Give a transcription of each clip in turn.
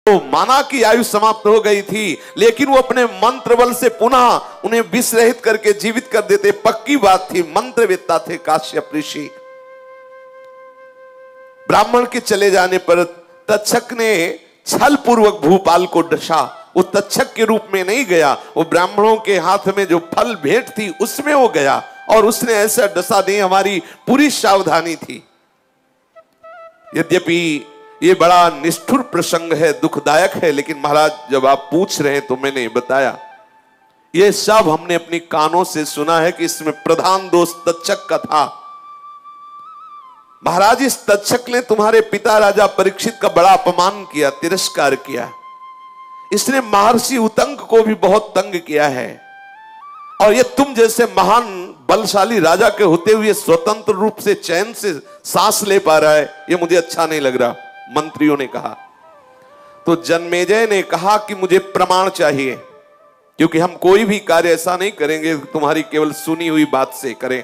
तो माना कि आयु समाप्त हो गई थी, लेकिन वो अपने मंत्र बल से पुनः उन्हें विष रहित करके जीवित कर देते। पक्की बात थी, मंत्रवेत्ता थे काश्यप ऋषि। ब्राह्मण के चले जाने पर तक्षक ने छल पूर्वक भूपाल को डसा। वो तक्षक के रूप में नहीं गया, वो ब्राह्मणों के हाथ में जो फल भेंट थी उसमें वो गया और उसने ऐसा डसा नहीं। हमारी पूरी सावधानी थी। यद्यपि ये बड़ा निष्ठुर प्रसंग है, दुखदायक है, लेकिन महाराज जब आप पूछ रहे हैं तो मैंने बताया। ये सब हमने अपनी कानों से सुना है कि इसमें प्रधान दोष तक्षक का था। महाराज, इस तक्षक ने तुम्हारे पिता राजा परीक्षित का बड़ा अपमान किया, तिरस्कार किया। इसने महर्षि उतंक को भी बहुत तंग किया है। और ये तुम जैसे महान बलशाली राजा के होते हुए स्वतंत्र रूप से चैन से सांस ले पा रहा है, ये मुझे अच्छा नहीं लग रहा। मंत्रियों ने कहा। तो जन्मेजय ने कहा कि मुझे प्रमाण चाहिए, क्योंकि हम कोई भी कार्य ऐसा नहीं करेंगे तुम्हारी केवल सुनी हुई बात से करें।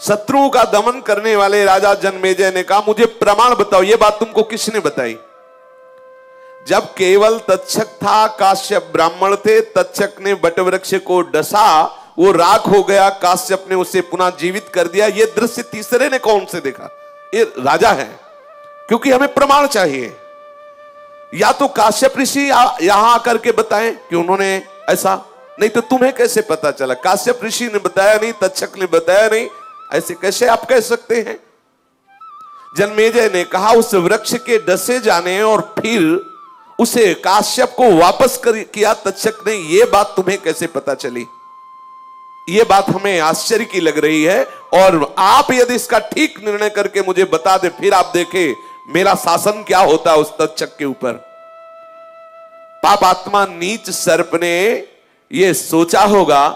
शत्रुओं का दमन करने वाले राजा जन्मेजय ने कहा, मुझे प्रमाण बताओ, ये बात तुमको किसने बताई? जब केवल तक्षक था, काश्यप ब्राह्मण थे, तक्षक ने वटवृक्ष को डसा, वो राख हो गया, काश्यप ने उसे पुनः जीवित कर दिया। ये दृश्य तीसरे ने कौन से देखा? ये राजा है, क्योंकि हमें प्रमाण चाहिए। या तो काश्यप ऋषि यहां आकर के बताएं कि उन्होंने ऐसा, नहीं तो तुम्हें कैसे पता चला? काश्यप ऋषि ने बताया नहीं, तक्षक ने बताया नहीं, ऐसे कैसे आप कह सकते हैं? जन्मेजय ने कहा, उस वृक्ष के डसे जाने और फिर उसे काश्यप को वापस किया तक्षक ने, यह बात तुम्हें कैसे पता चली? यह बात हमें आश्चर्य की लग रही है। और आप यदि इसका ठीक निर्णय करके मुझे बता दे, फिर आप देखें मेरा शासन क्या होता है उस तक्षक के ऊपर। पापात्मा नीच सर्प ने यह सोचा होगा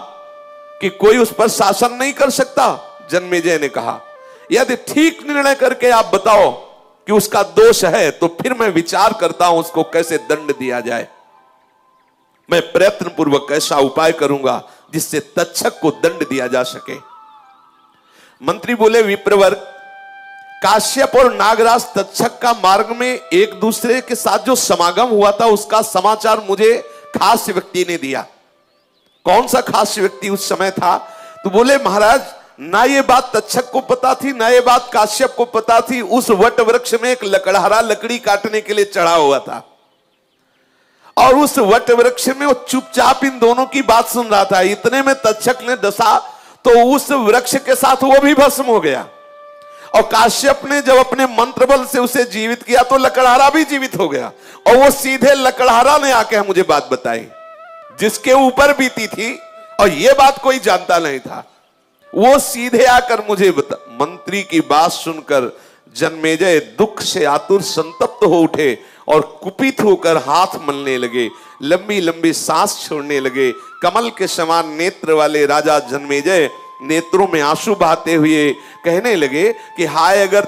कि कोई उस पर शासन नहीं कर सकता। जन्मेजय ने कहा, यदि ठीक निर्णय करके आप बताओ कि उसका दोष है, तो फिर मैं विचार करता हूं उसको कैसे दंड दिया जाए। मैं प्रयत्न पूर्वक ऐसा उपाय करूंगा जिससे तक्षक को दंड दिया जा सके। मंत्री बोले, विप्रवर्ग, काश्यप और नागराज तक्षक का मार्ग में एक दूसरे के साथ जो समागम हुआ था, उसका समाचार मुझे खास व्यक्ति ने दिया। कौन सा खास व्यक्ति उस समय था? तो बोले, महाराज, ना ये बात तक्षक को पता थी, ना ये बात काश्यप को पता थी। उस वट वृक्ष में एक लकड़हारा लकड़ी काटने के लिए चढ़ा हुआ था और उस वट वृक्ष में वो चुपचाप इन दोनों की बात सुन रहा था। इतने में तक्षक ने डसा तो उस वृक्ष के साथ वो भी भस्म हो गया। और काश्यप ने जब अपने मंत्र बल से उसे जीवित किया तो लकड़हारा भी जीवित हो गया। और वो सीधे लकड़हारा ने आके मुझे बात बताई, जिसके ऊपर बीती थी, और ये बात कोई जानता नहीं था। वो सीधे आकर मुझे मंत्री की बात सुनकर जन्मेजय दुख से आतुर संतप्त हो उठे और कुपित होकर हाथ मलने लगे, लंबी लंबी सांस छोड़ने लगे। कमल के समान नेत्र वाले राजा जन्मेजय नेत्रों में आंसू बहाते हुए कहने लगे कि हाय, अगर